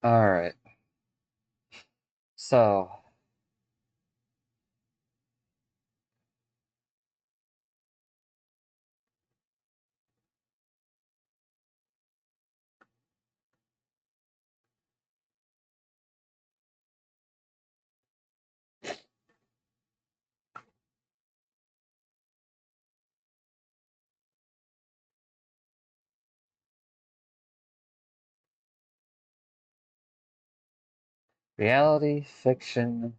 Alright. So, reality, fiction,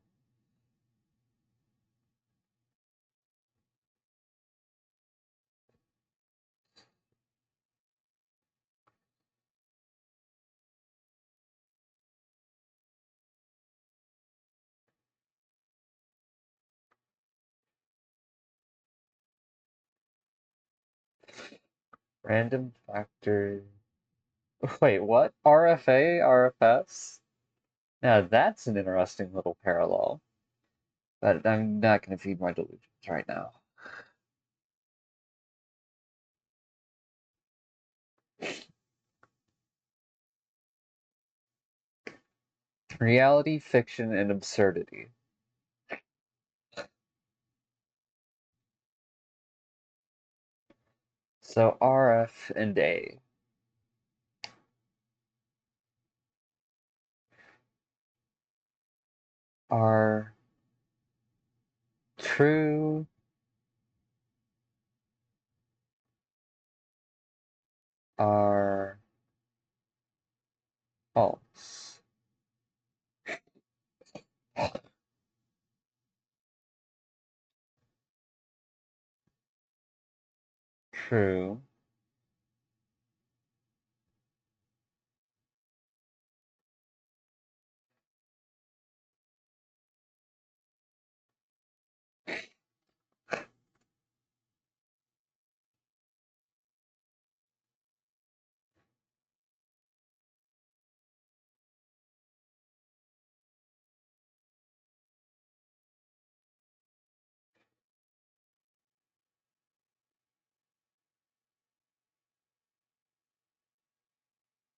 random factor. Wait, what? RFA, RFS? Now that's an interesting little parallel. But I'm not going to feed my delusions right now. Reality, fiction, and absurdity. So RF and A are true, are false. True.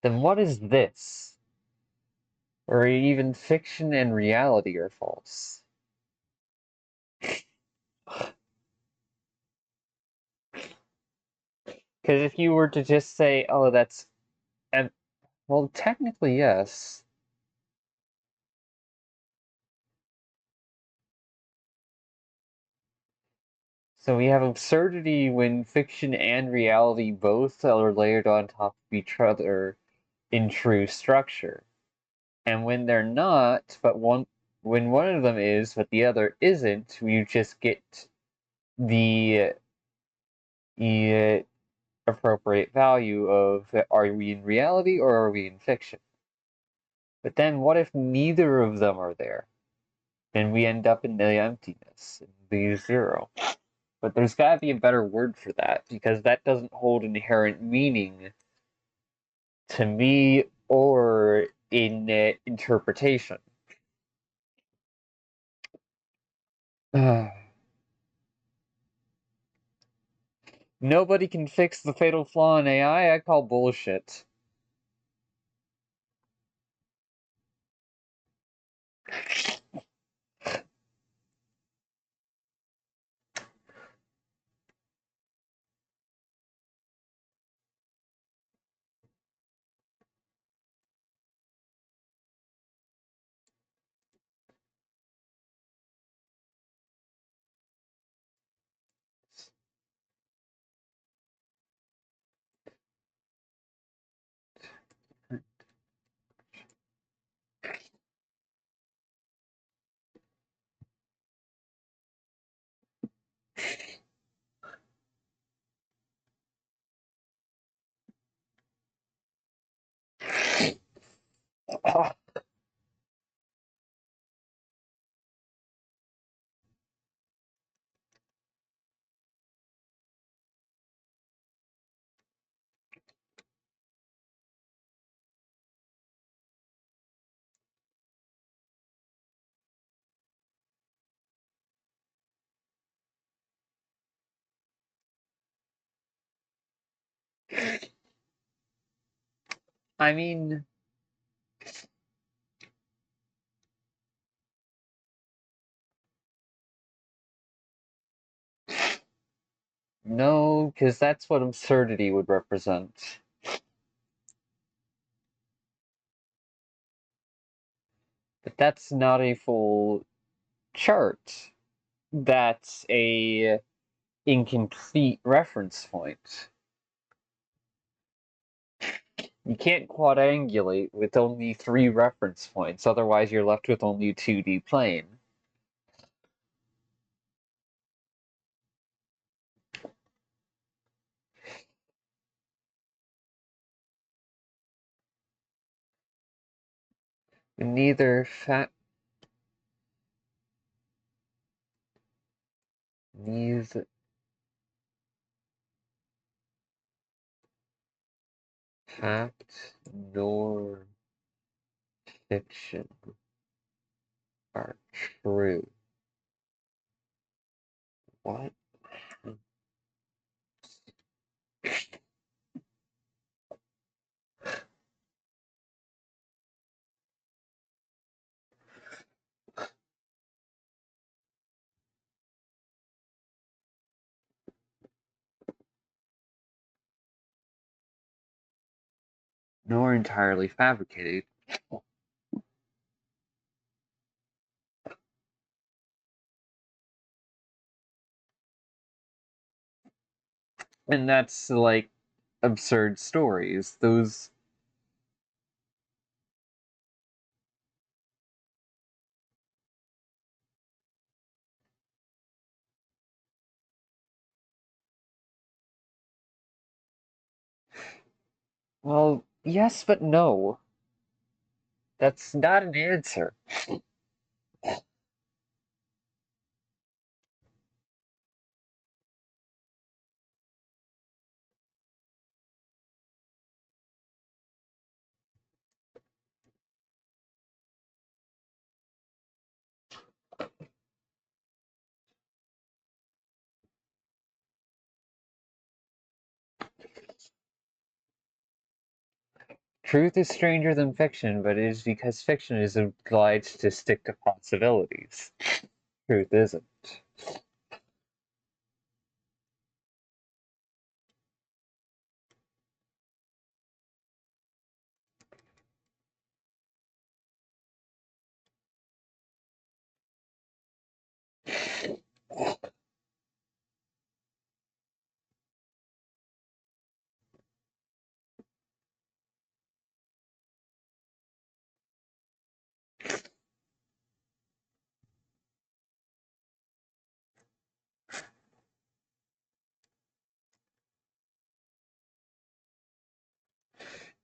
Then what is this? Or even fiction and reality are false. Because if you were to just say, oh, that's. And, well, technically, yes. So we have absurdity when fiction and reality both are layered on top of each other in true structure. And when they're not, but when one of them is, but the other isn't, you just get the appropriate value of are we in reality or are we in fiction? But then what if neither of them are there? Then we end up in the emptiness, in the zero. But there's got to be a better word for that because that doesn't hold inherent meaning to me or in interpretation. Nobody can fix the fatal flaw in AI. I call bullshit. I mean, No, because that's what absurdity would represent. But that's not a full chart. That's a incomplete reference point. You can't quadrangulate with only 3 reference points, otherwise you're left with only a 2D plane. Neither neither fact nor fiction are true. What? Nor entirely fabricated. And that's like absurd stories. Those well, yes, but no. That's not an answer. Truth is stranger than fiction, but it is because fiction is obliged to stick to possibilities. Truth isn't.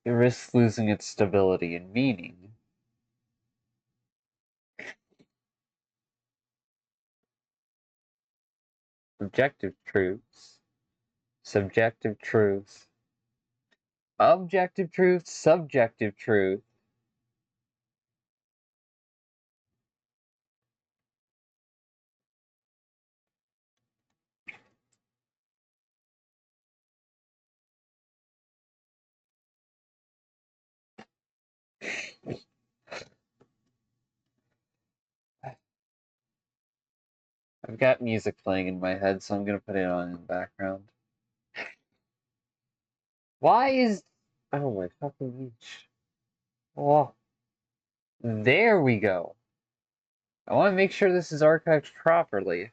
It risks losing its stability and meaning. Objective truths, subjective truth, objective truth, subjective truth. I've got music playing in my head, so I'm gonna put it on in the background. Why is... Oh my fucking gosh. Oh, there we go. I want to make sure this is archived properly.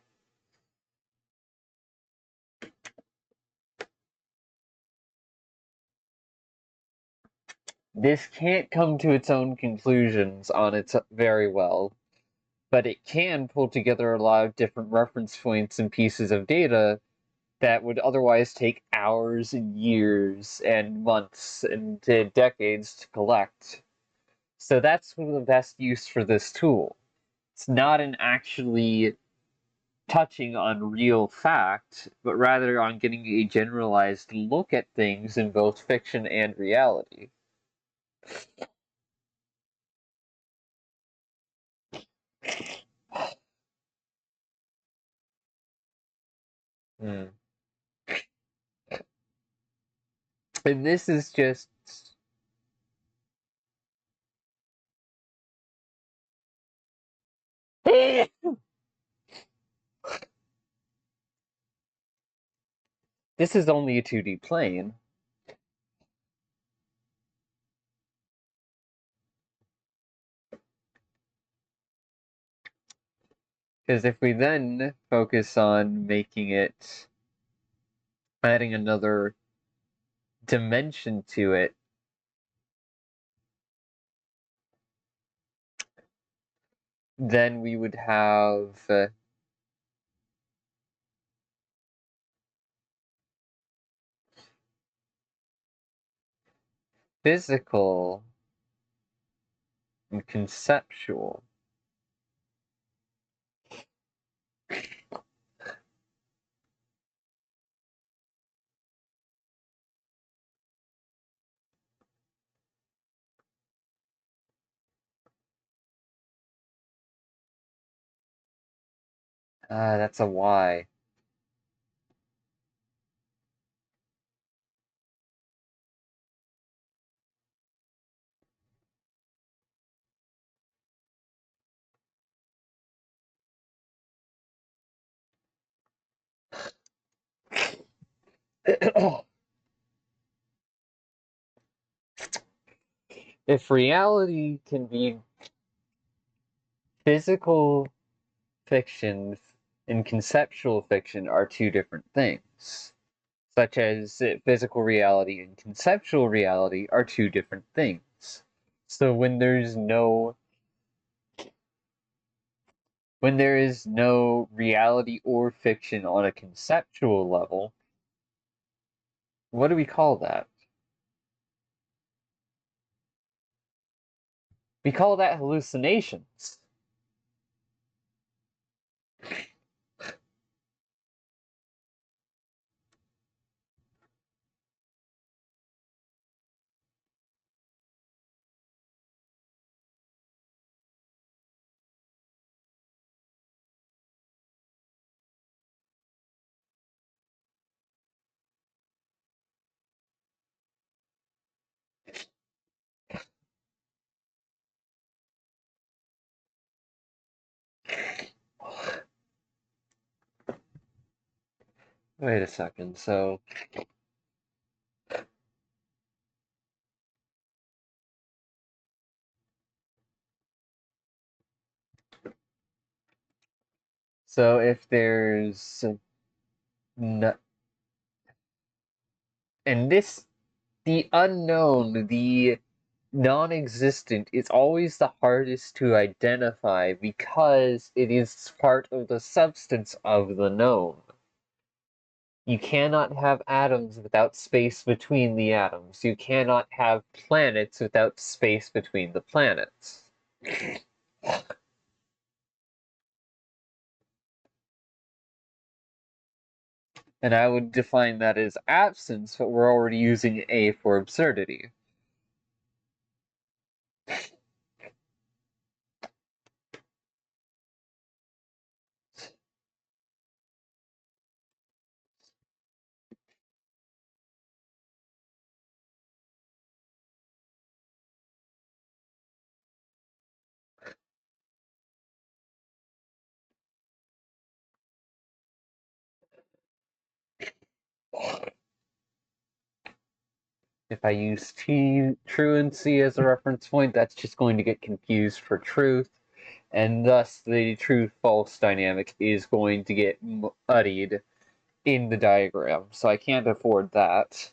This can't come to its own conclusions on its very well, but it can pull together a lot of different reference points and pieces of data that would otherwise take hours and years and months and decades to collect. So that's one of the best use for this tool. It's not an actually touching on real fact, but rather on getting a generalized look at things in both fiction and reality. Hmm. And this is just this is only a 2D plane. Because if we then focus on making it, adding another dimension to it, then we would have physical and conceptual. That's a Y. If reality can be physical fiction and conceptual fiction are two different things, such as physical reality and conceptual reality are two different things. So when there is no reality or fiction on a conceptual level, what do we call that? We call that hallucinations. Wait a second. So if there's no, and this the unknown, the non-existent is always the hardest to identify because it is part of the substance of the known. You cannot have atoms without space between the atoms. You cannot have planets without space between the planets. And I would define that as absence, but we're already using A for absurdity. If I use truancy as a reference point, that's just going to get confused for truth, and thus the truth-false dynamic is going to get muddied in the diagram, so I can't afford that.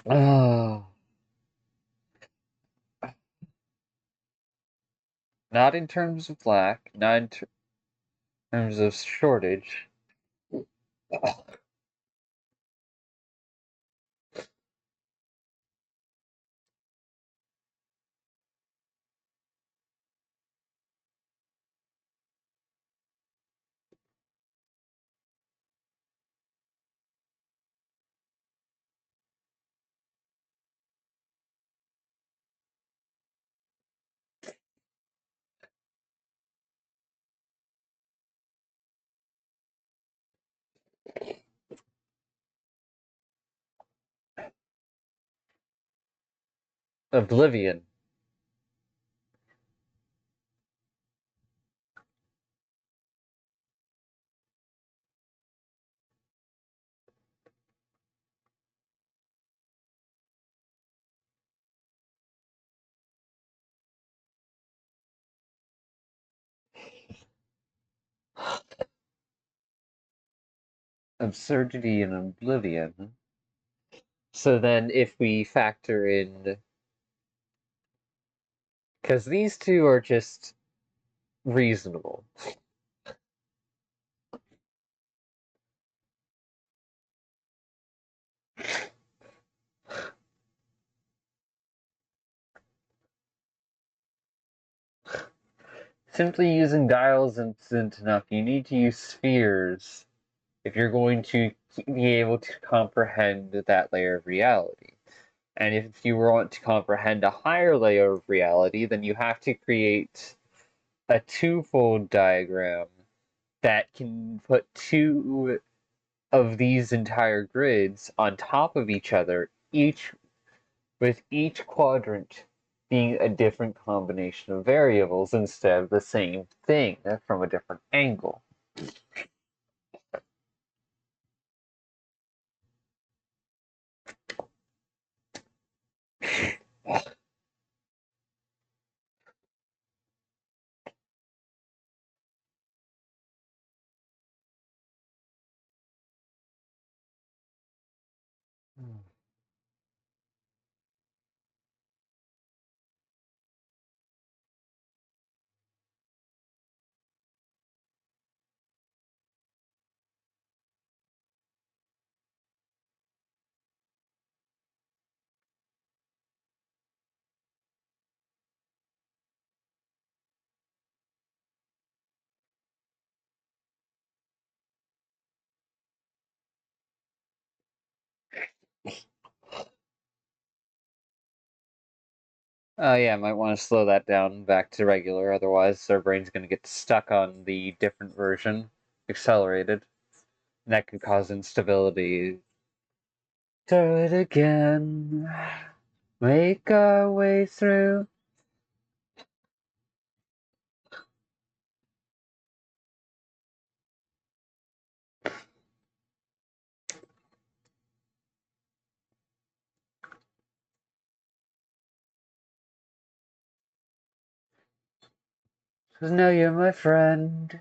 Oh, not in terms of lack, not in terms of shortage. Oblivion. absurdity and oblivion. So then if we factor in, because these two are just reasonable. Simply using dials isn't enough. You need to use spheres if you're going to be able to comprehend that layer of reality. And if you want to comprehend a higher layer of reality, then you have to create a twofold diagram that can put two of these entire grids on top of each other, each with each quadrant being a different combination of variables instead of the same thing from a different angle. Yeah, might want to slow that down back to regular, otherwise our brain's going to get stuck on the different version, accelerated. And that could cause instability. Do it again. Make our way through. Cause now you're my friend.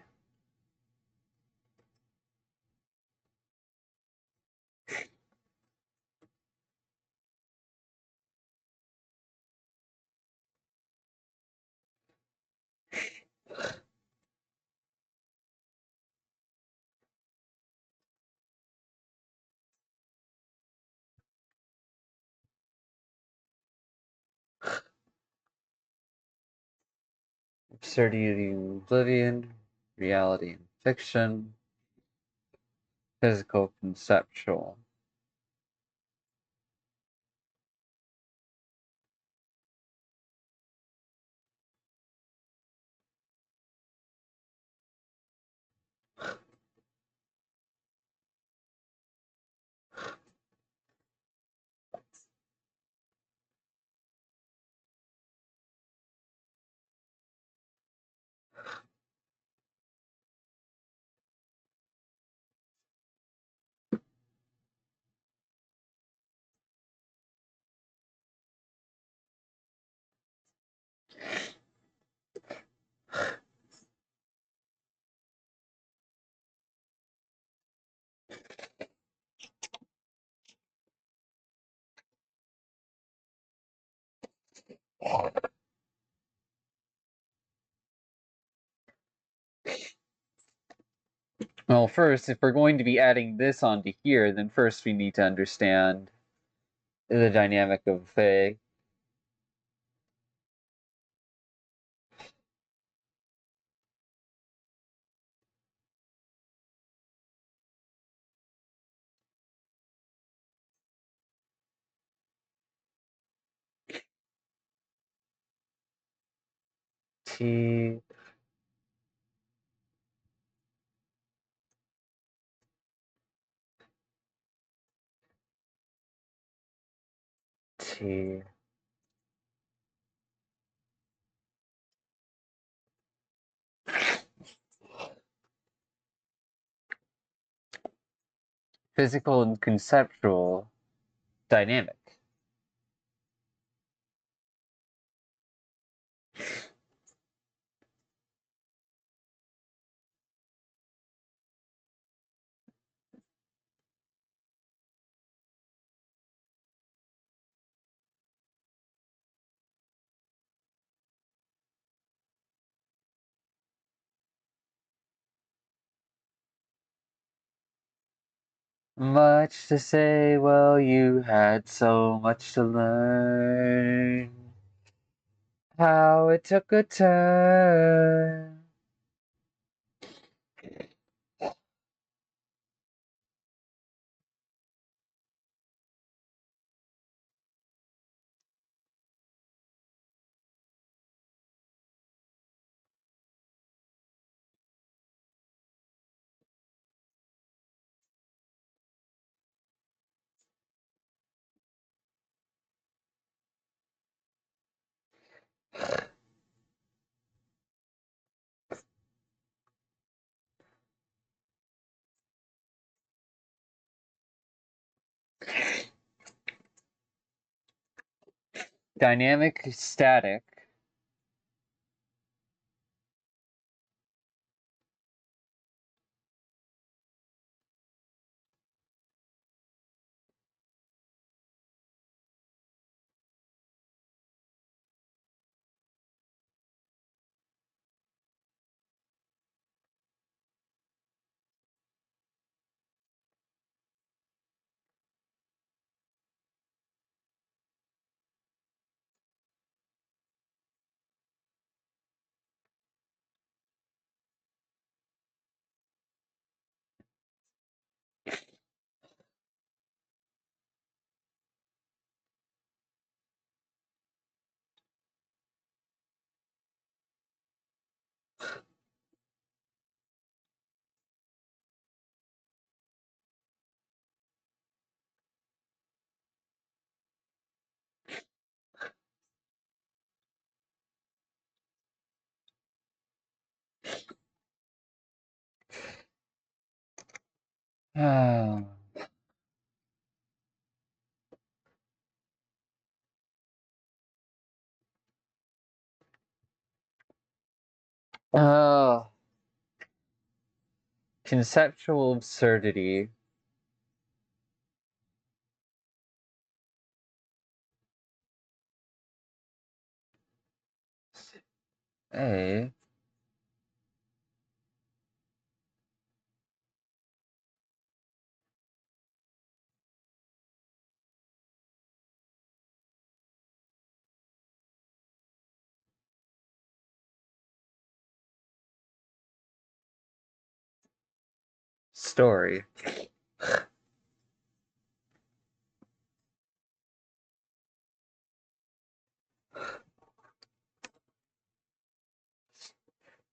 Absurdity and oblivion, reality and fiction, physical conceptual. Well, first, if we're going to be adding this onto here, then first we need to understand the dynamic of a T T physical and conceptual dynamic. Much to say, well, you had so much to learn. How it took a turn. Dynamic static. Oh. Oh. Conceptual absurdity. A. Story.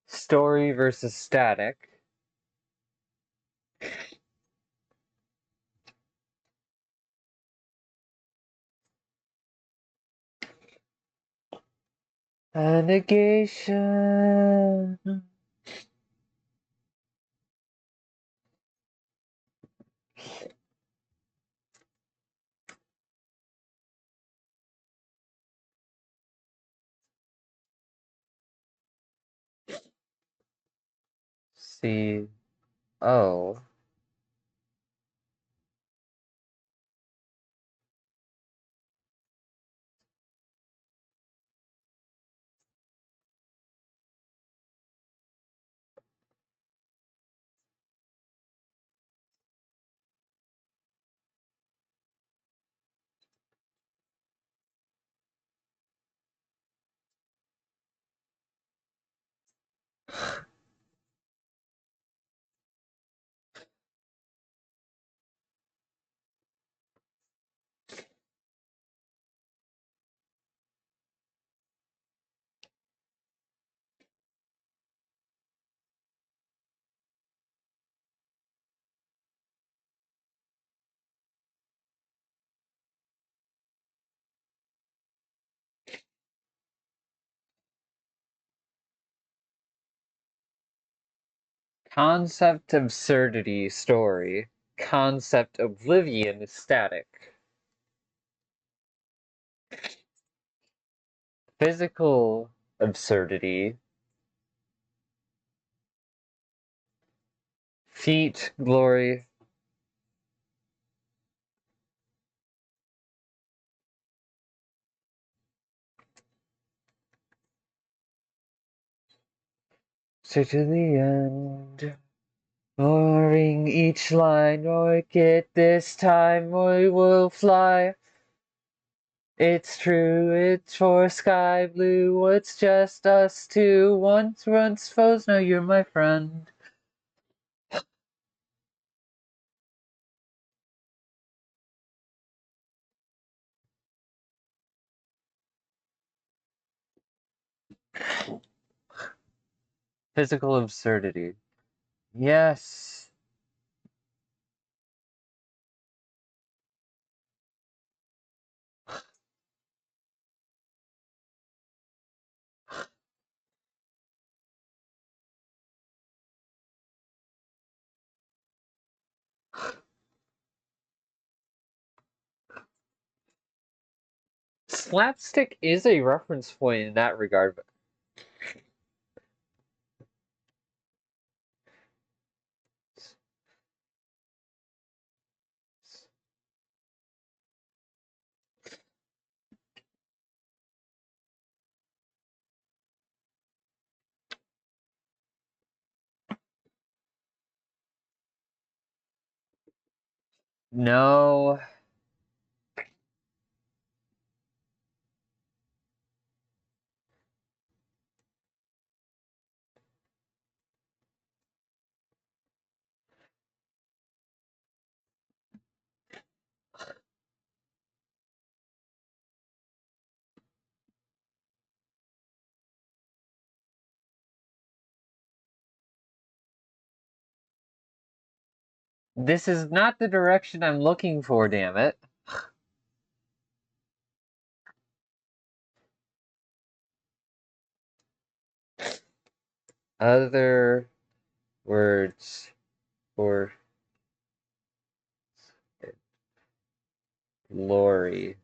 Story versus static. A negation. C. O. Concept absurdity story. Concept oblivion static. Physical absurdity. Feat glory. So to the end. Roaring each line, rocket this time we will fly. It's true, it's for sky blue, it's just us two. Once foes, now you're my friend. Physical absurdity. Yes. Slapstick is a reference point in that regard, but no. This is not the direction I'm looking for, damn it. Other words for glory.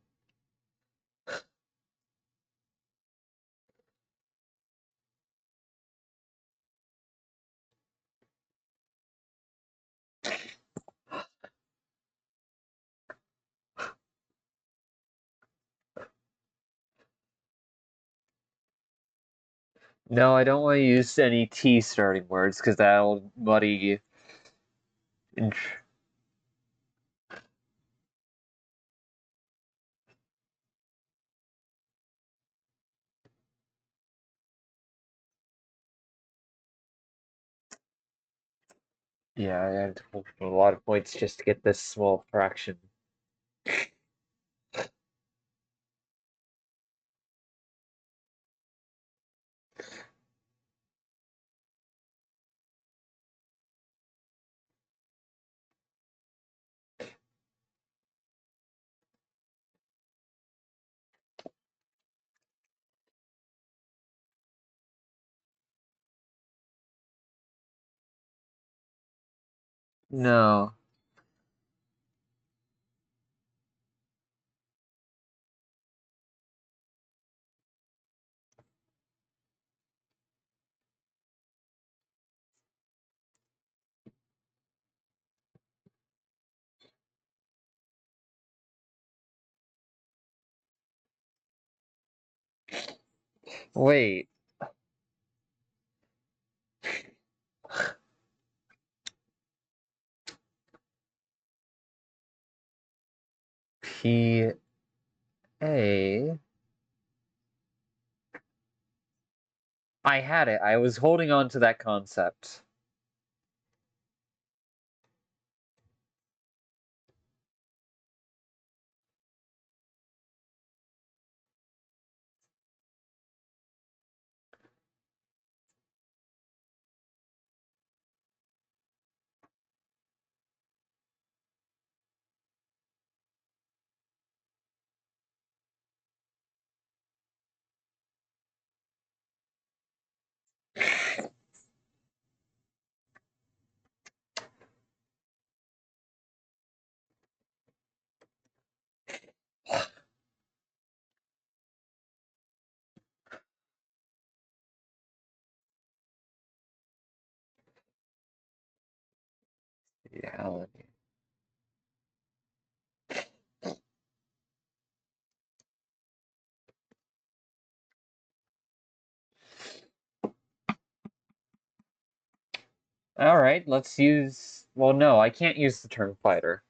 No, I don't want to use any T starting words because that'll muddy. Yeah, I had to pull a lot of points just to get this small fraction. No. Wait. P A. I had it. I was holding on to that concept. Reality. All right, let's use. Well, no, I can't use the term fighter.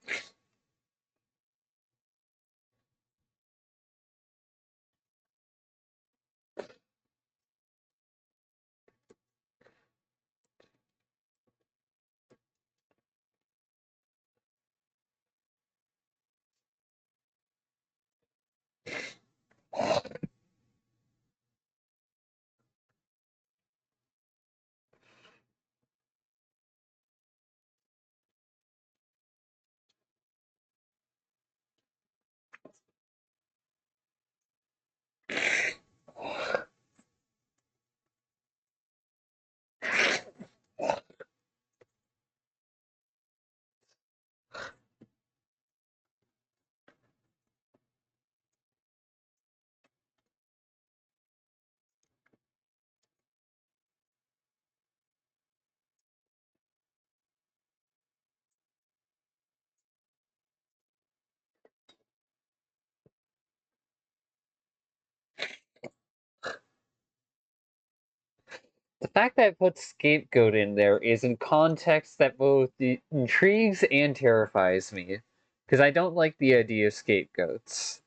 The fact that I put scapegoat in there is in context that both intrigues and terrifies me, because I don't like the idea of scapegoats.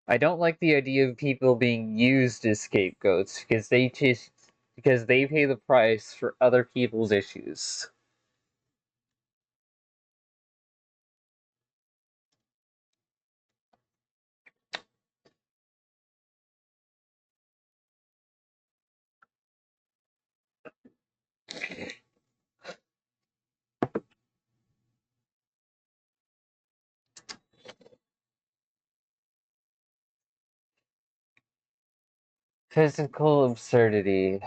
I don't like the idea of people being used as scapegoats because they pay the price for other people's issues. Physical absurdity.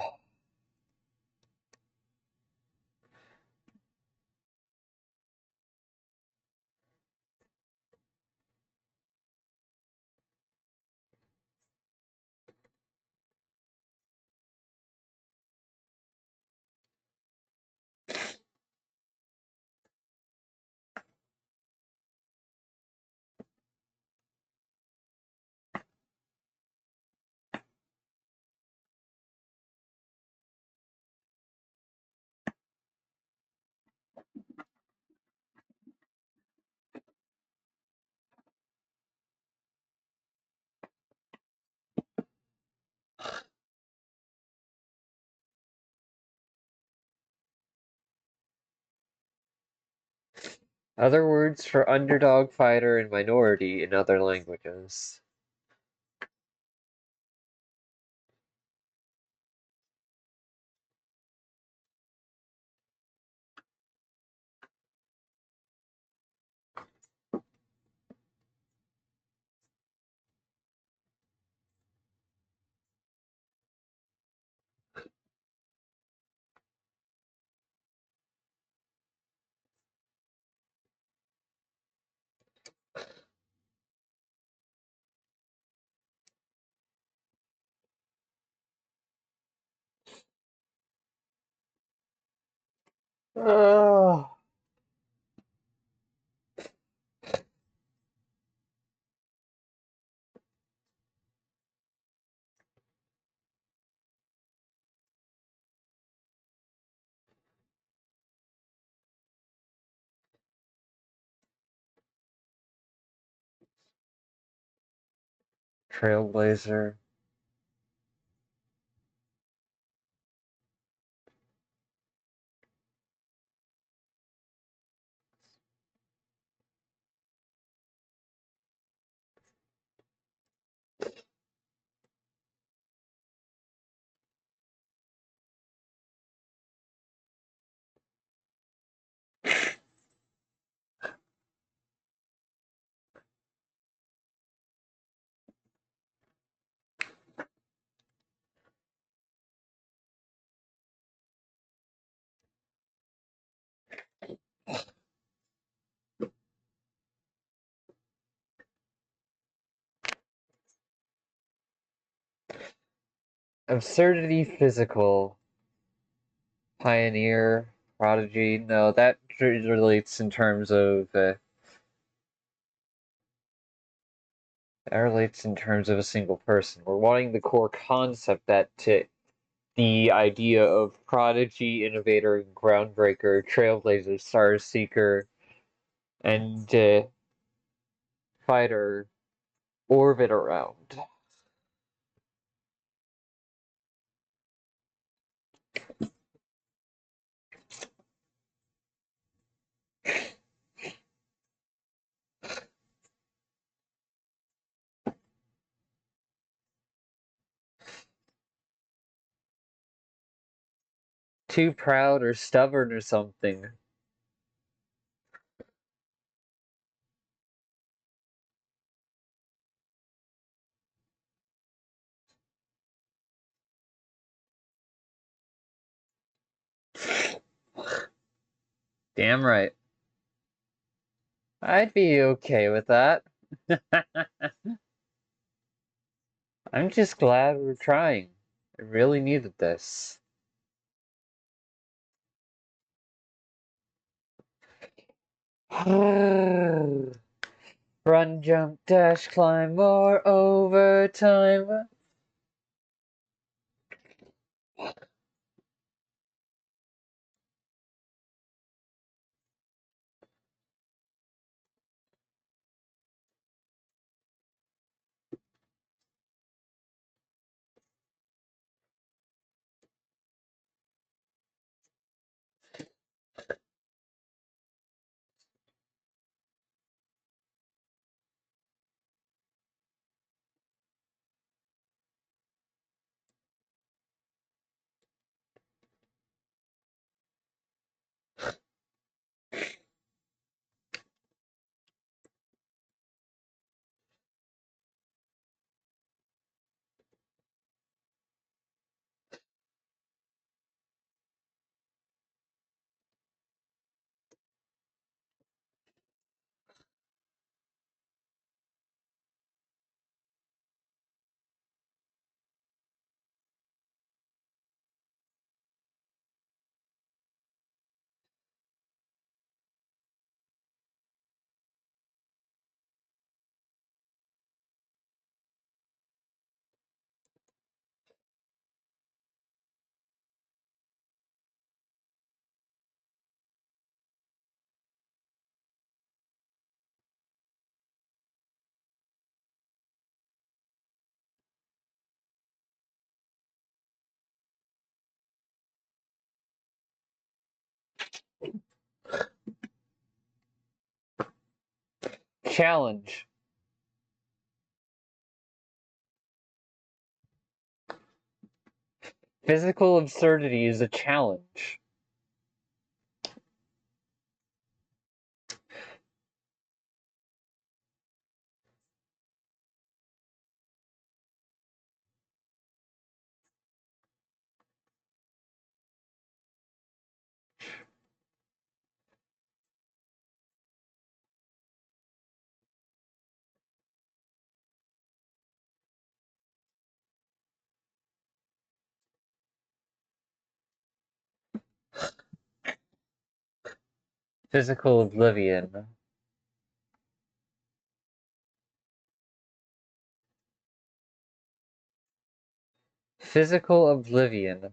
Other words for underdog, fighter, and minority in other languages. Oh. Trailblazer. Absurdity physical. Pioneer. Prodigy. No, that relates in terms of. That relates in terms of a single person. We're wanting the core concept that the idea of prodigy, innovator, groundbreaker, trailblazer, star seeker, and fighter orbit around. Too proud or stubborn or something. Damn right. I'd be okay with that. I'm just glad we're trying. I really needed this. Run, jump, dash, climb, more overtime. Challenge. Physical absurdity is a challenge. Physical oblivion. Physical oblivion.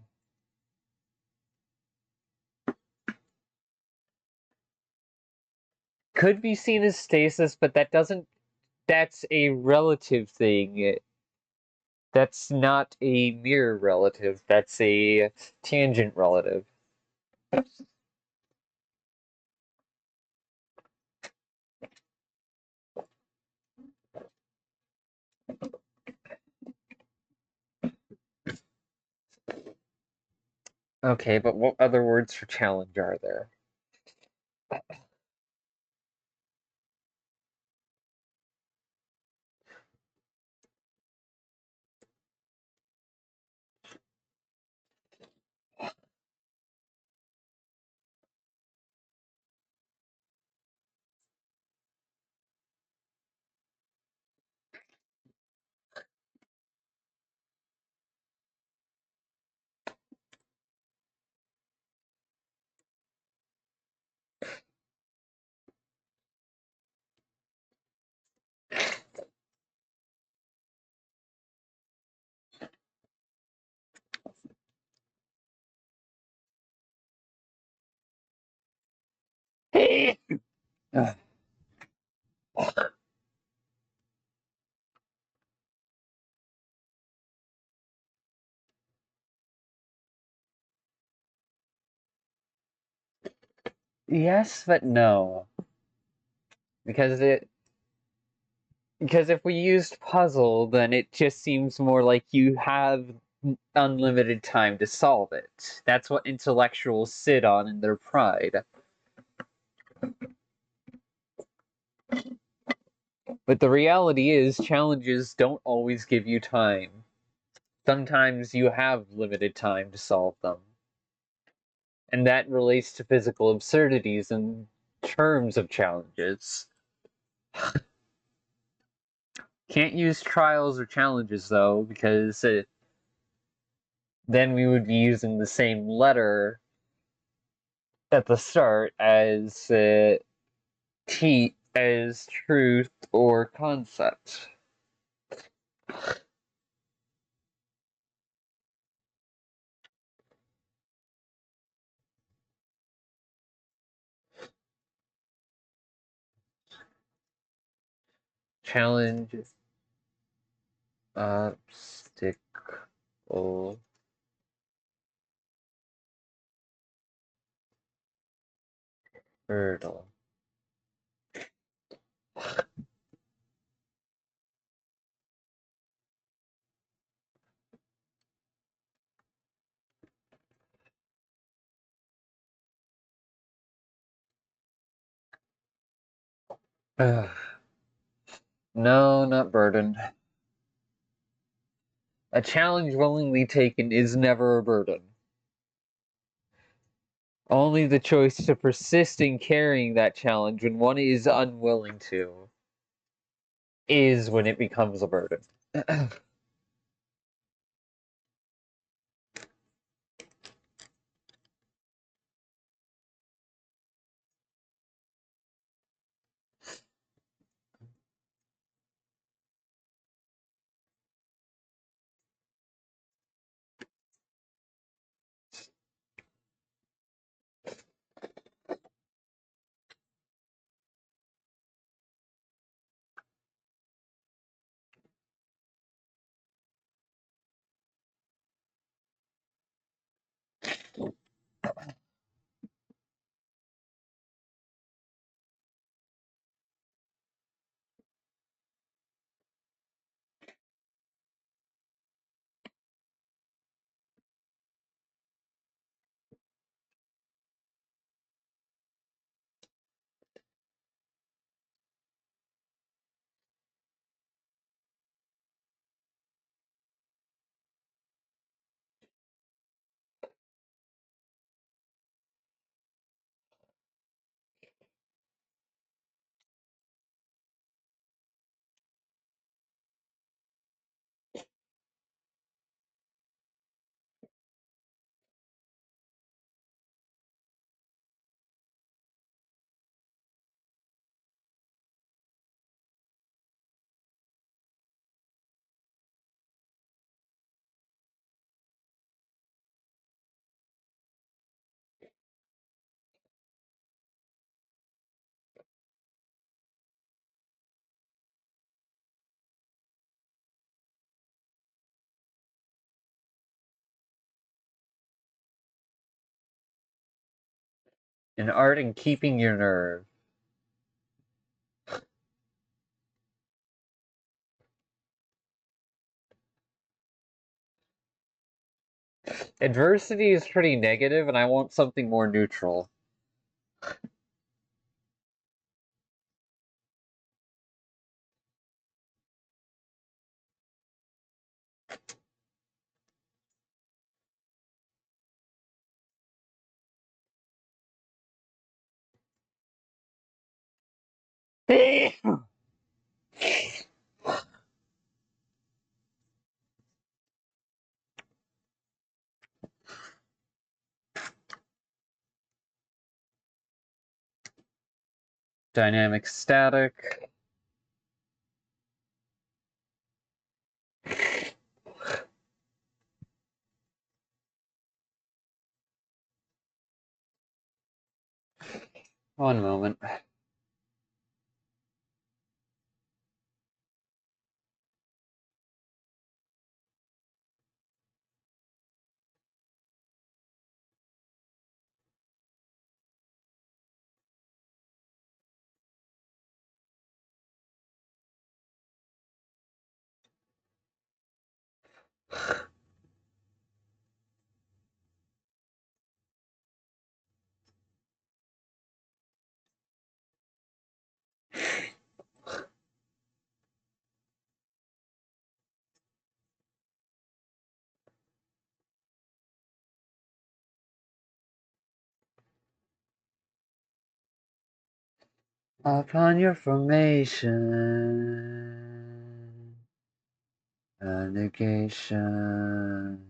Could be seen as stasis, but that doesn't. That's a relative thing. That's not a mirror relative. That's a tangent relative. Okay, but what other words for challenge are there? Yes, but no. Because it because if we used puzzle, then it just seems more like you have unlimited time to solve it. That's what intellectuals sit on in their pride. But the reality is, challenges don't always give you time. Sometimes you have limited time to solve them. And that relates to physical absurdities in terms of challenges. Can't use trials or challenges, though, because then we would be using the same letter at the start as as truth or concept. Challenge, obstacle, hurdle. No, not burden. A challenge willingly taken is never a burden. Only the choice to persist in carrying that challenge when one is unwilling to is when it becomes a burden. An art in keeping your nerve. Adversity is pretty negative, and I want something more neutral. Dynamic static. One moment. Upon your formation, a negation.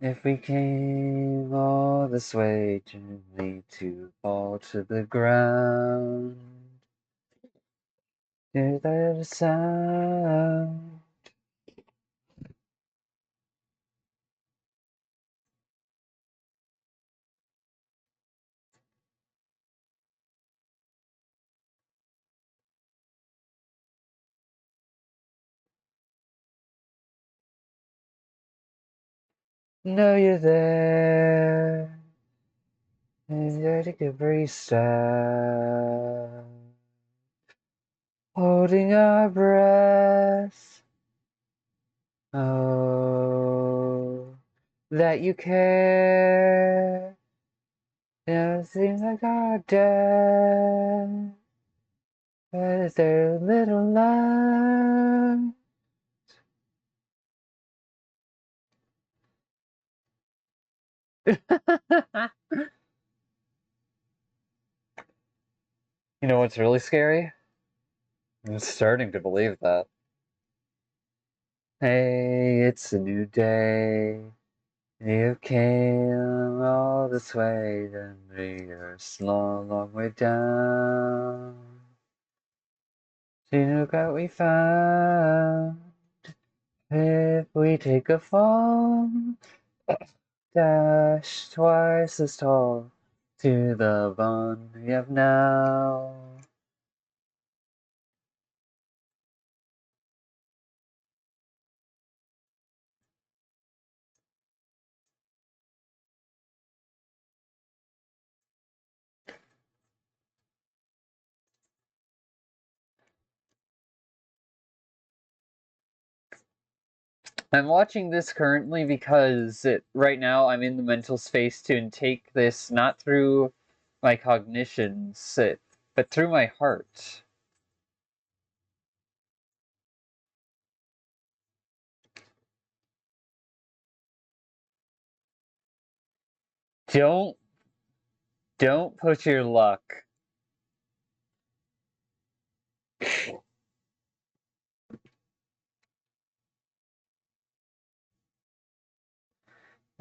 If we came all this way gently to fall to the ground, is there a sound? Know you're there, and you're to get very sad, holding our breath. Oh, that you care. Now it seems like our death. But is there a little love? You know what's really scary? I'm starting to believe that. Hey, it's a new day. You came all this way, then you're a long, long way down. See, look what we found. If we take a fall, dash twice as tall to the bond we have now. I'm watching this currently because right now I'm in the mental space to intake this not through my cognitions, but through my heart. Don't push your luck.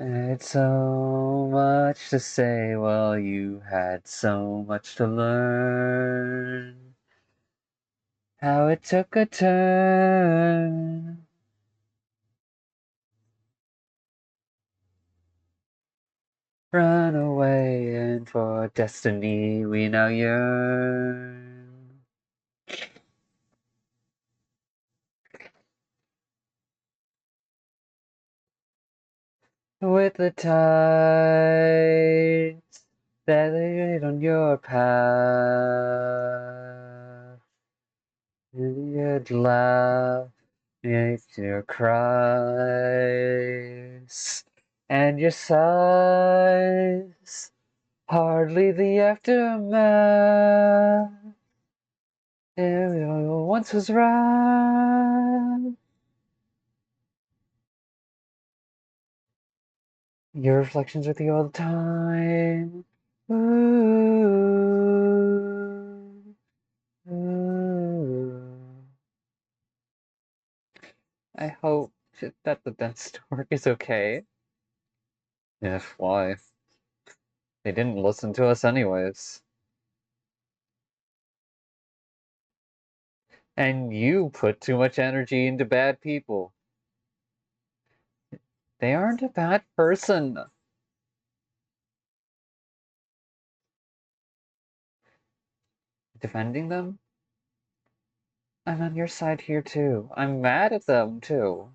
It's so much to say, well, you had so much to learn. How it took a turn. Run away, and for destiny we now yearn. With the tides that lead on your path, you'd laugh at your cries and your sighs, hardly the aftermath. Everyone once was right. Your reflections with you all the time. Ooh, ooh. I hope that the dentist work is okay. If why? They didn't listen to us anyways. And you put too much energy into bad people. They aren't a bad person. Defending them? I'm on your side here too. I'm mad at them too.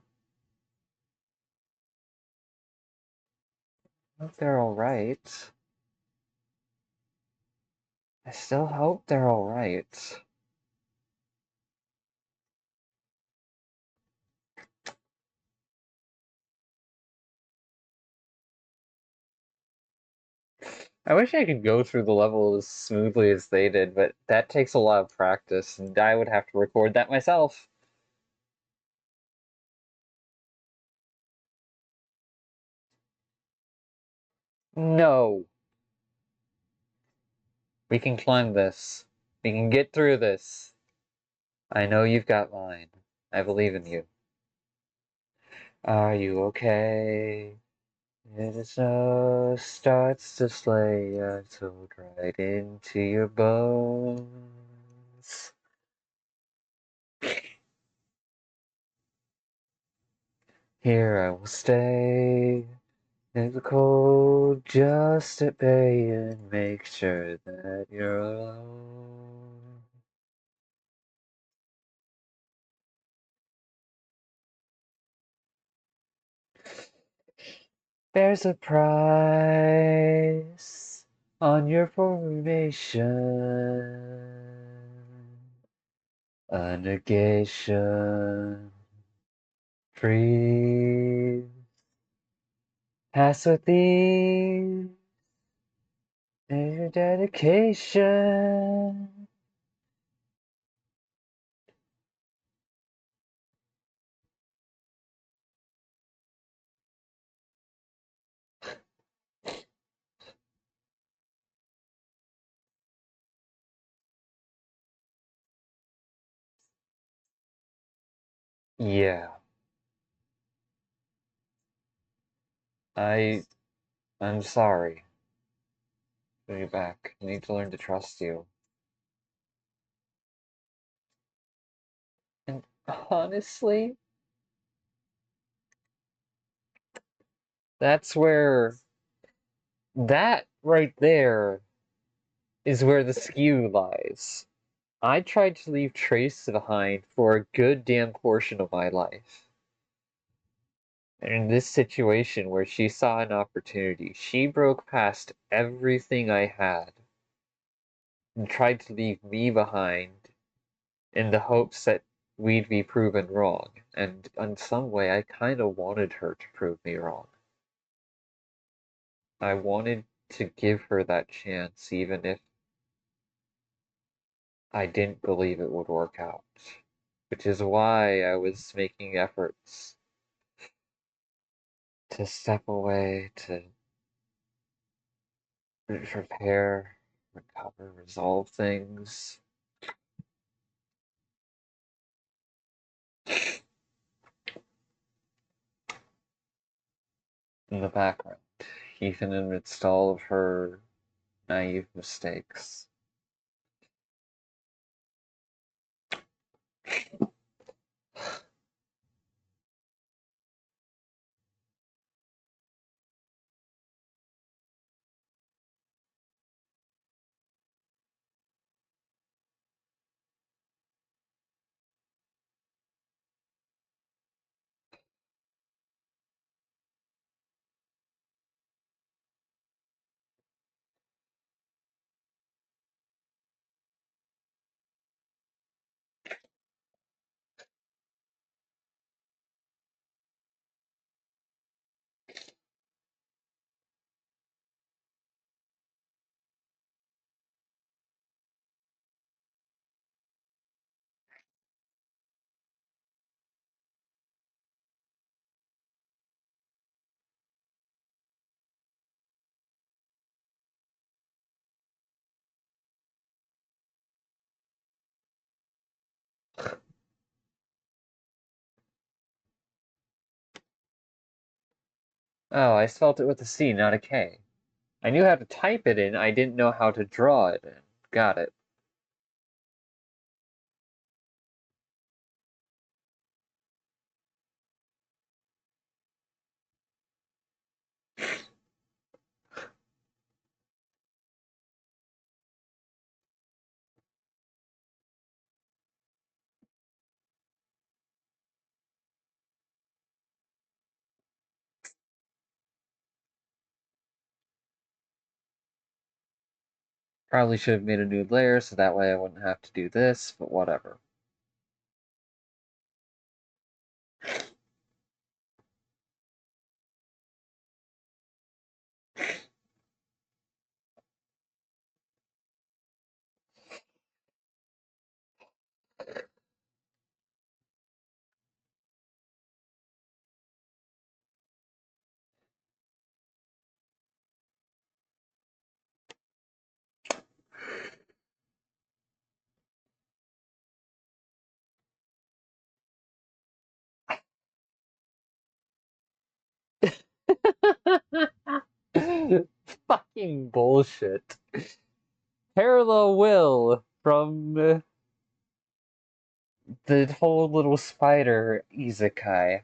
I hope they're alright. I still hope they're alright. I wish I could go through the level as smoothly as they did, but that takes a lot of practice, and I would have to record that myself. No, we can climb this. We can get through this. I know you've got mine. I believe in you. Are you okay? The snow starts to slay until right into your bones. Here I will stay in the cold, just at bay, and make sure that you're alone. There's a price on your formation, a negation, free. Pass with these and your dedication. Yeah, I I'm sorry. Bring you back. I need to learn to trust you. And honestly, that's where that right there is where the skew lies. I tried to leave Trace behind for a good damn portion of my life. And in this situation where she saw an opportunity, she broke past everything I had and tried to leave me behind in the hopes that we'd be proven wrong. And in some way, I kind of wanted her to prove me wrong. I wanted to give her that chance, even if I didn't believe it would work out. Which is why I was making efforts to step away, to repair, recover, resolve things. In the background, Ethan amidst all of her naive mistakes. Oh, I spelled it with a C, not a K. I knew how to type it in, I didn't know how to draw it in. Got it. Probably should have made a new layer so that way I wouldn't have to do this, but whatever. Fucking bullshit. Parallel will from the whole little spider isekai.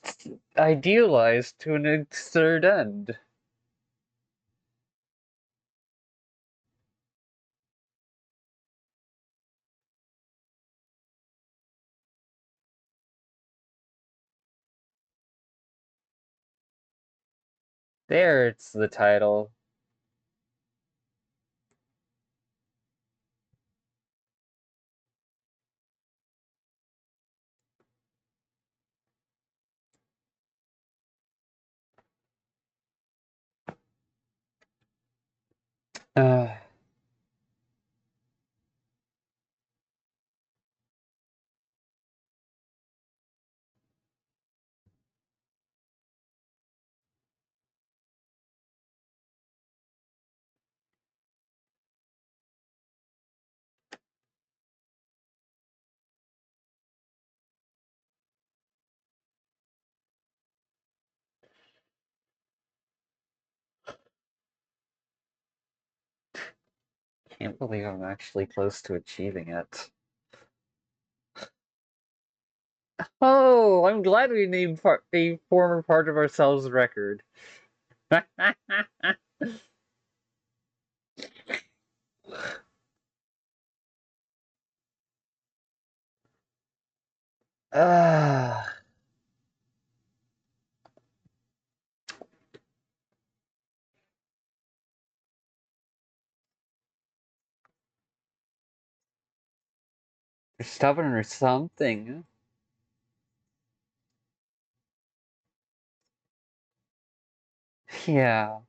It's idealized to an absurd end. There, it's the title. Uh, can't believe I'm actually close to achieving it. Oh, I'm glad we named a former part of ourselves record. Ah, you're stubborn or something. Yeah.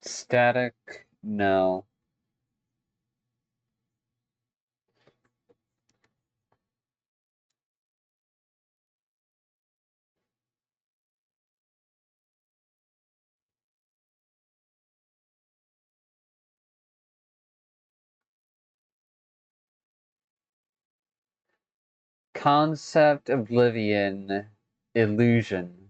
Static, no. Concept, oblivion, illusion.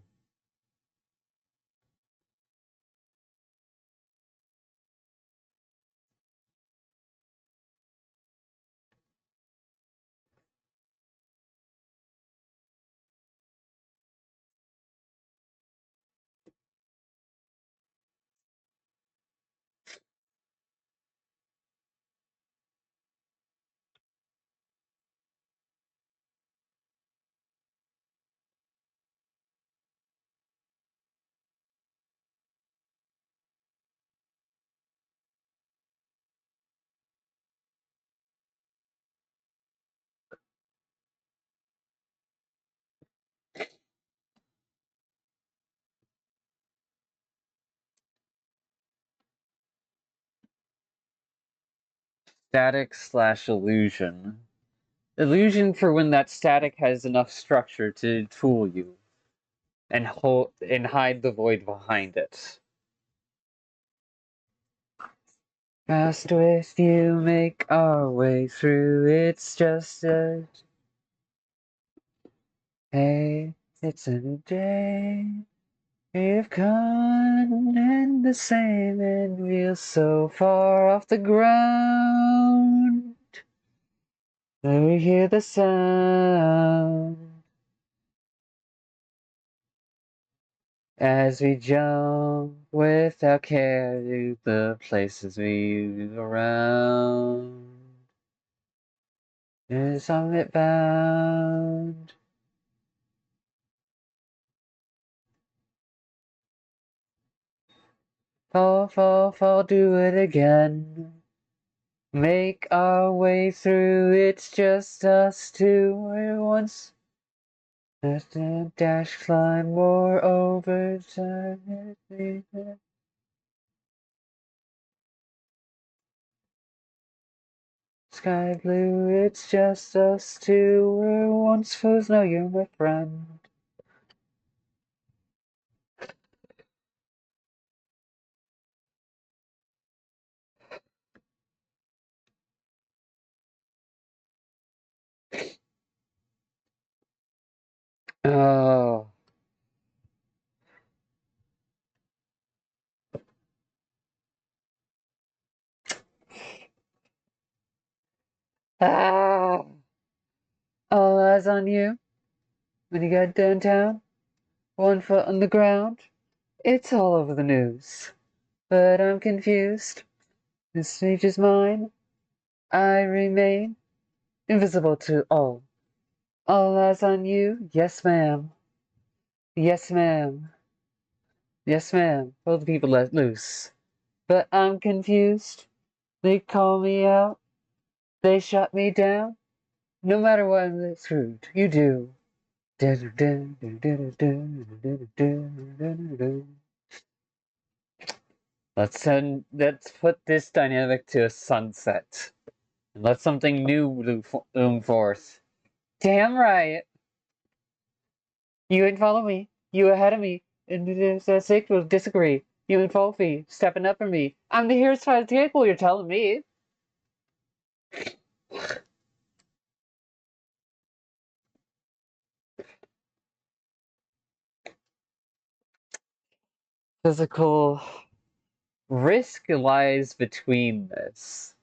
Static slash illusion. Illusion for when that static has enough structure to fool you and hold and hide the void behind it. Fast with you, make our way through. It's just a hey, it's a new day. We've come and the same, and we're so far off the ground that we hear the sound as we jump without care to the places we move around. Is on it bound. Fall, fall, fall, do it again. Make our way through, it's just us two. Once dash, climb more overtime. Sky blue, it's just us two. We're once foes, now you're my friend. Oh. Ah. All eyes on you when you get downtown. 1 foot on the ground. It's all over the news. But I'm confused. This stage is mine. I remain invisible to all. All eyes on you. Yes, ma'am. Yes, ma'am. Yes, ma'am. All the people let loose. But I'm confused. They call me out. They shut me down. No matter what, I'm screwed. You do. Let's put this dynamic to a sunset. And let something new loom forth. Damn right. You ain't follow me. You ahead of me. And there's a sake will disagree. You ain't follow me. Stepping up for me. I'm the here's side of the table, you're telling me. Physical risk lies between this.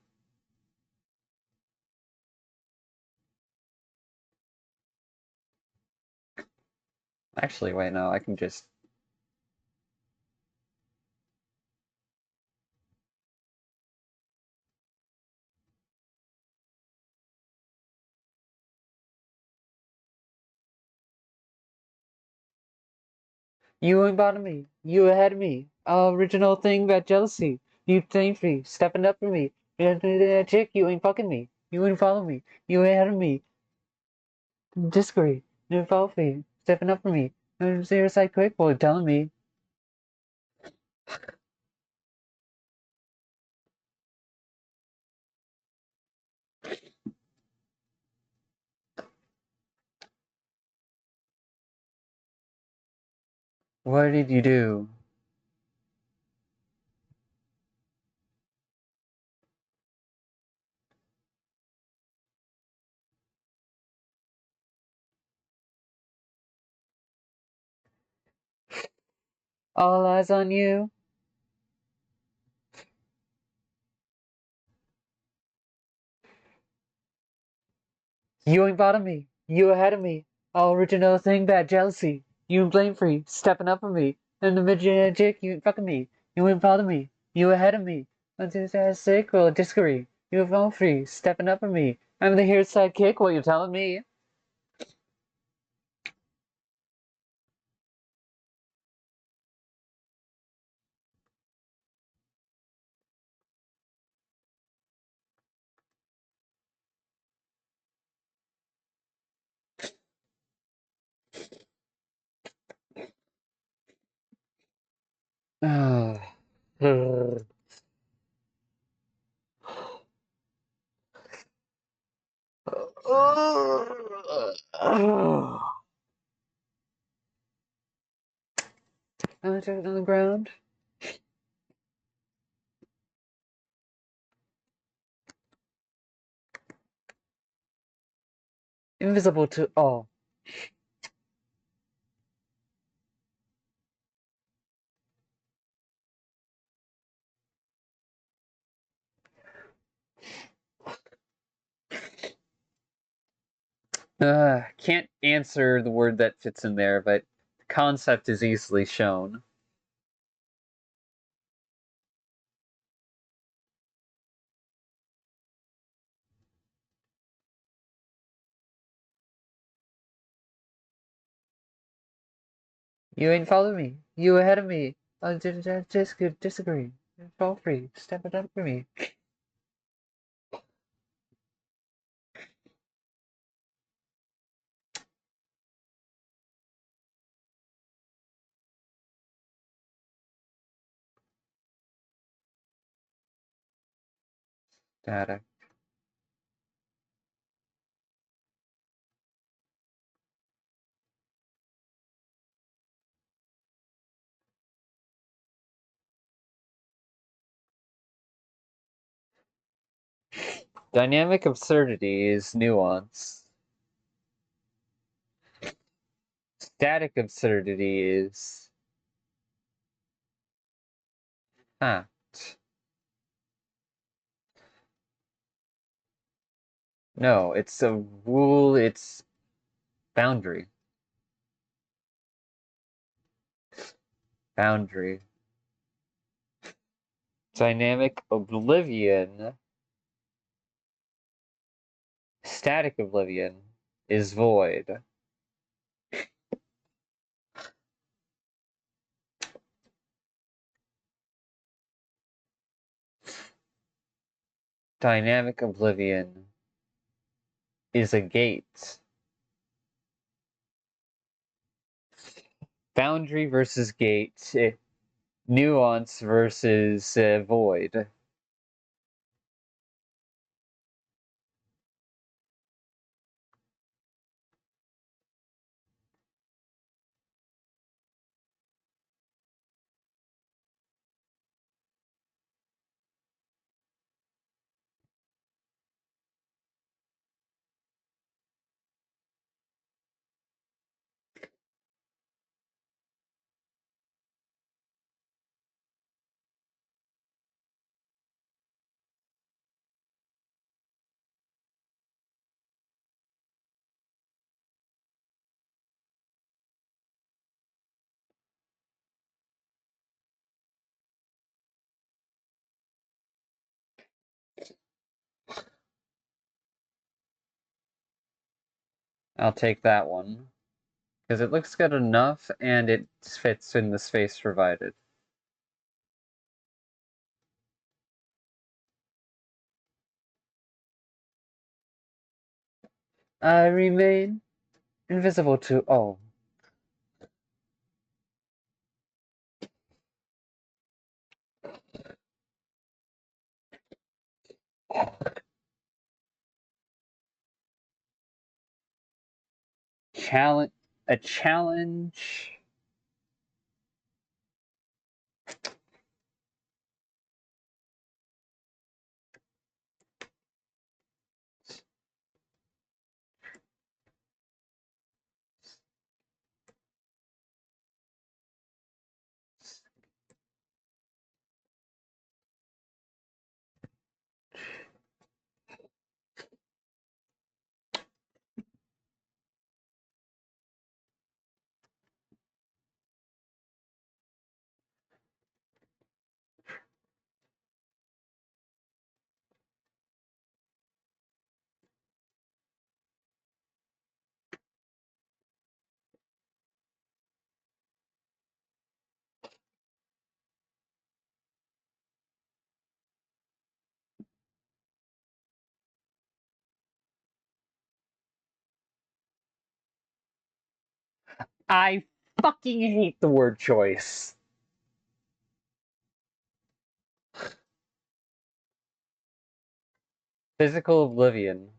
Actually, wait, no, I can just. You ain't bottom me. You ahead of me. Original thing about jealousy. You changed me. Stepping up for me. Chick, you ain't fucking me. You ain't follow me. You ain't ahead of me. Disagree. You ain't follow me. Stepping up for me. Zero side quick boy telling me. What did you do? All eyes on you. You ain't bottom me. You ahead of me. All original thing bad jealousy. You ain't blame free. Stepping up for me. And the midget chick, you ain't fucking me. You ain't bottom me. You ahead of me. Enthusiastic or disagree. You ain't all free. Stepping up for me. I'm the here sidekick. What you telling me? Oh. On the ground. Invisible to all. Can't answer the word that fits in there, but the concept is easily shown. You ain't follow me. You ahead of me. Disagree. Feel free. Step it up for me. Static. Dynamic absurdity is nuance. Static absurdity is fact. No, it's a rule, it's boundary. Boundary. Dynamic oblivion. Static oblivion is void. Dynamic oblivion is a gate. Boundary versus gate. Nuance versus void. I'll take that one. Because it looks good enough and it fits in the space provided. I remain invisible to all. Challenge. A challenge. I fucking hate the word choice. Physical oblivion.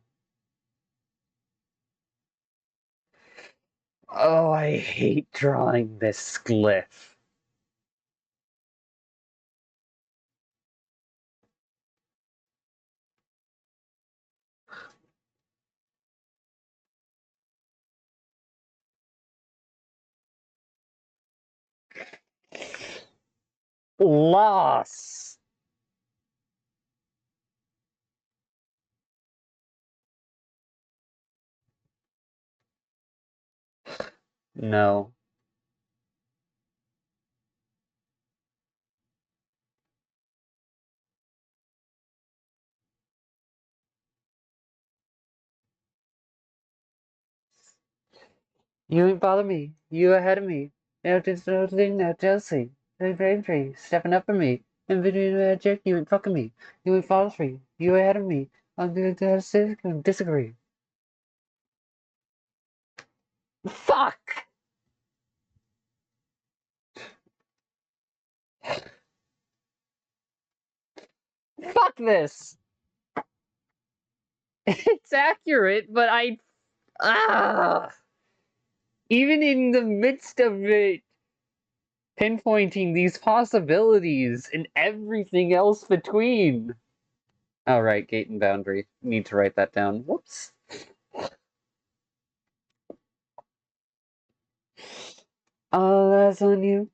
Oh, I hate drawing this glyph. Loss. No. You ain't bother me. You ahead of me. No, no, no jealousy. Brave tree, stepping up for me. And video magic, you ain't fucking me. You ain't fall free. You ahead of me. I'm gonna disagree. Fuck! Fuck this! It's accurate, but even in the midst of it, pinpointing these possibilities and everything else between. All right, gate and boundary. Need to write that down. Whoops. All eyes on you.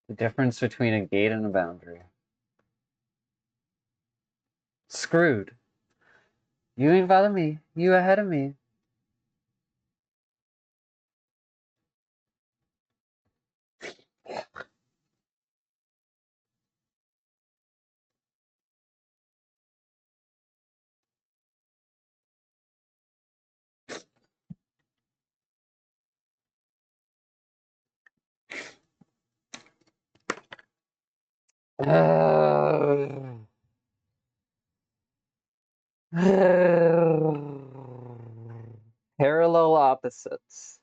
The difference between a gate and a boundary. Screwed. You ain't bother me. You ahead of me. Parallel opposites.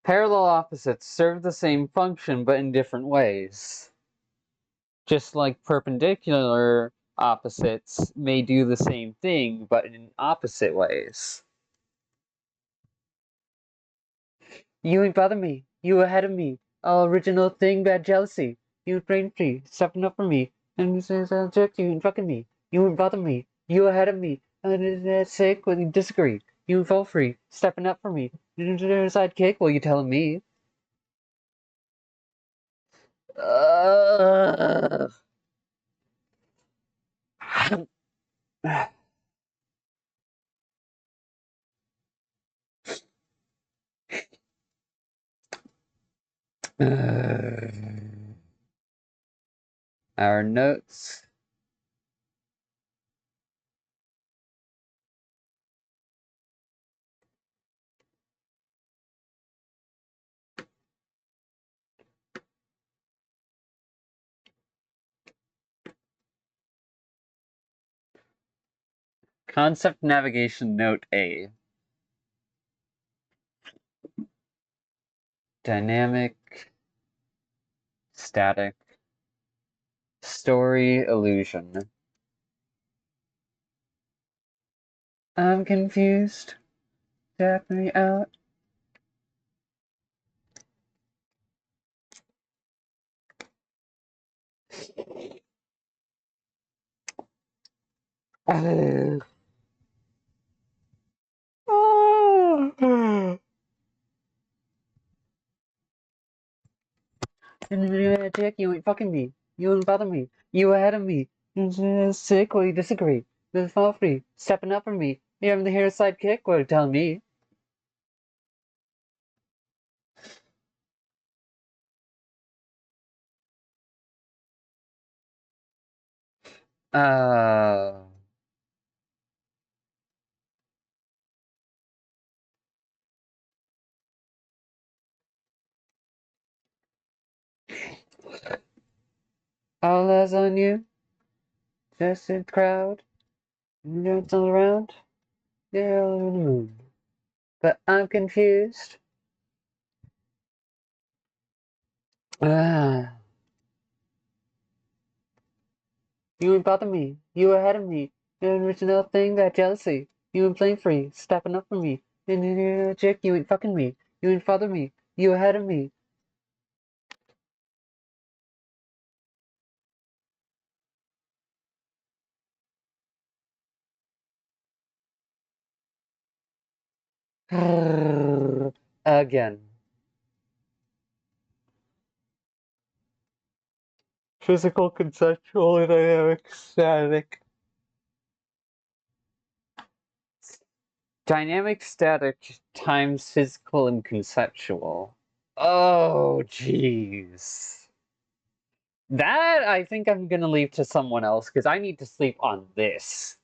Parallel opposites serve the same function but in different ways. Just like perpendicular opposites may do the same thing but in opposite ways. You ain't bother me. You ahead of me. All original thing, bad jealousy. You brain free, stepping up for me. And you say, jerk, you ain't fucking me. You ain't bother me. You ahead of me. And that's sick when you disagree. You ain't fall free, stepping up for me. You sidekick, well, you telling me. Our notes. Concept navigation note A. Dynamic, static, story illusion. I'm confused. Tap me out. Jack, you ain't fucking me. You ain't bother me. You ahead of me. Sick, or you disagree. This is fall free. Stepping up for me. You having the hair sidekick, or telling me. Uh, all eyes on you, just a crowd, dance all around, you're all over the moon. But I'm confused. Ah, you ain't bother me, you ahead of me. No original thing, that jealousy. You ain't playing free, stepping up for me. And you're a chick, you ain't fucking me. You ain't father me, you ahead of me. Again. Physical, conceptual, dynamic, static. Dynamic, static times physical and conceptual. Oh, jeez. That I think I'm gonna leave to someone else because I need to sleep on this.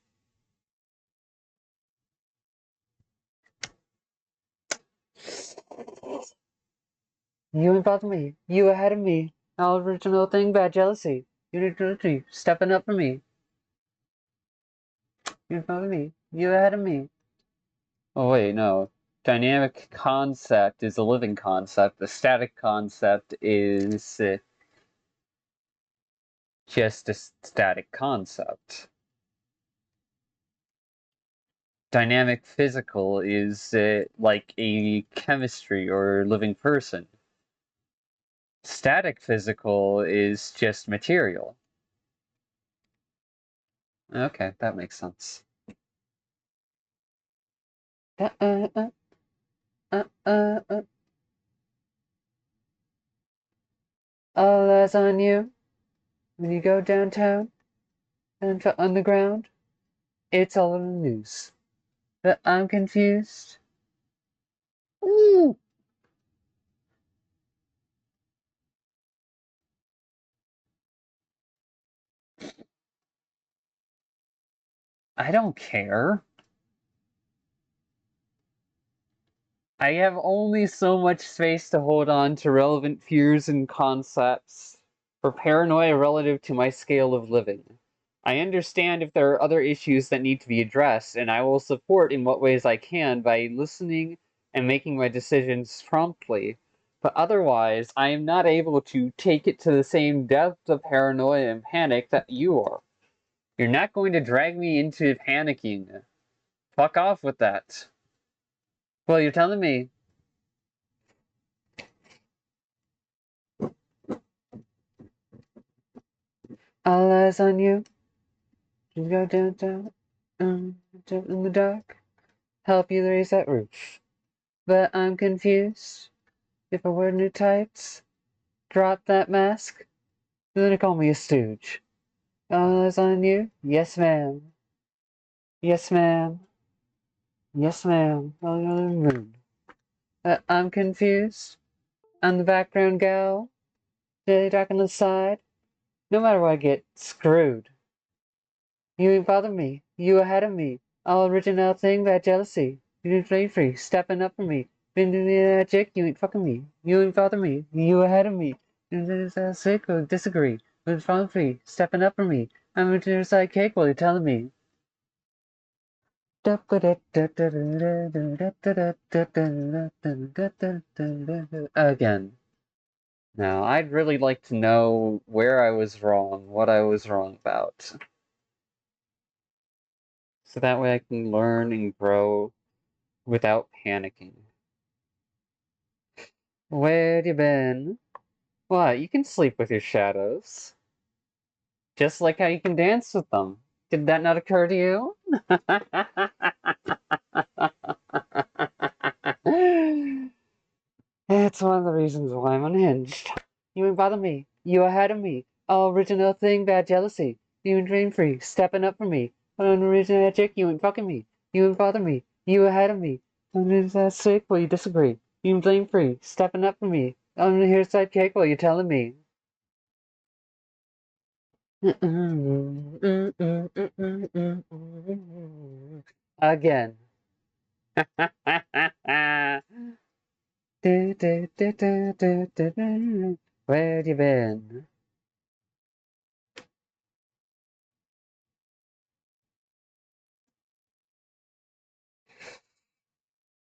You ain't above me. You ahead of me. All original thing, bad jealousy. You need stepping up for me. You above me. You ahead of me. Oh wait, no. Dynamic concept is a living concept. The static concept is just a static concept. Dynamic physical is like a chemistry or living person. Static physical is just material. Okay, that makes sense. Uh, uh, uh, uh, uh, uh. All eyes on you when you go downtown and for underground. It's all in the news. But I'm confused. Ooh. I don't care. I have only so much space to hold on to relevant fears and concepts for paranoia relative to my scale of living. I understand if there are other issues that need to be addressed, and I will support in what ways I can by listening and making my decisions promptly. But otherwise, I am not able to take it to the same depth of paranoia and panic that you are. You're not going to drag me into panicking. Fuck off with that. Well, you're telling me. All eyes on you. Just go downtown, jump in the dark, help you raise that roof. But I'm confused. If I wear new tights, drop that mask, then they call me a stooge. All eyes on you? Yes, ma'am. Yes, ma'am. Yes, ma'am. On the other moon. I'm confused. I'm the background gal. Daily dark on the side. No matter what I get, screwed. You ain't bother me. You ahead of me. All original thing that jealousy. You didn't play free, stepping up for me. Been doing that chick, you ain't fucking me. You ain't bother me. You ahead of me. You sick or disagree. Been falling free, stepping up for me. I'm into your sidekick while you're telling me. Again. Now, I'd really like to know where I was wrong, what I was wrong about. So that way I can learn and grow without panicking. Where you been? What, you can sleep with your shadows. Just like how you can dance with them. Did that not occur to you? It's one of the reasons why I'm unhinged. You ain't bother me. You ahead of me. All original thing, bad jealousy. You ain't dream free, stepping up for me. Unoriginal chick, you ain't fucking me. You ain't bother me. You ahead of me. I'm that sick while you disagree. You ain't blame free, stepping up for me. I'm here sidekick while you're telling me. Again. Where you been?